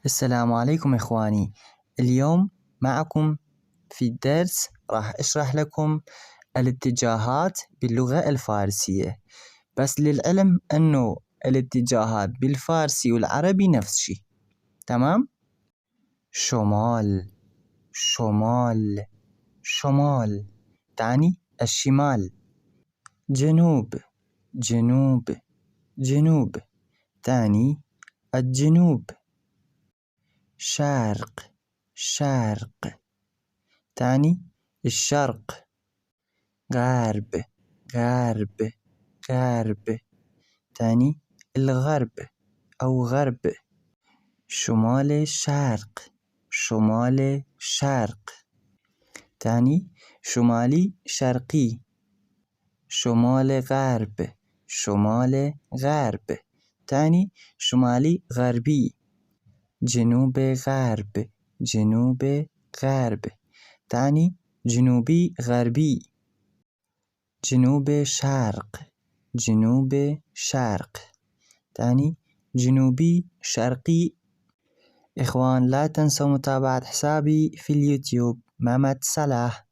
السلام عليكم إخواني. اليوم معكم في الدرس راح أشرح لكم الاتجاهات باللغة الفارسية، بس للعلم أنه الاتجاهات بالفارسي والعربي نفس الشيء. تمام؟ شمال شمال شمال تعني الشمال. جنوب جنوب جنوب تعني الجنوب. شرق شرق تعني الشرق. غرب غرب غرب تعني الغرب أو غرب. شمال شرق شمال شرق تعني شمالي شرقي. شمال غرب شمال غرب تعني شمالي غربي. جنوب غرب جنوب غرب تعني جنوبي غربي. جنوب شرق جنوب شرق تعني جنوبي شرقي. إخوان لا تنسوا متابعة حسابي في اليوتيوب مامة صلاح.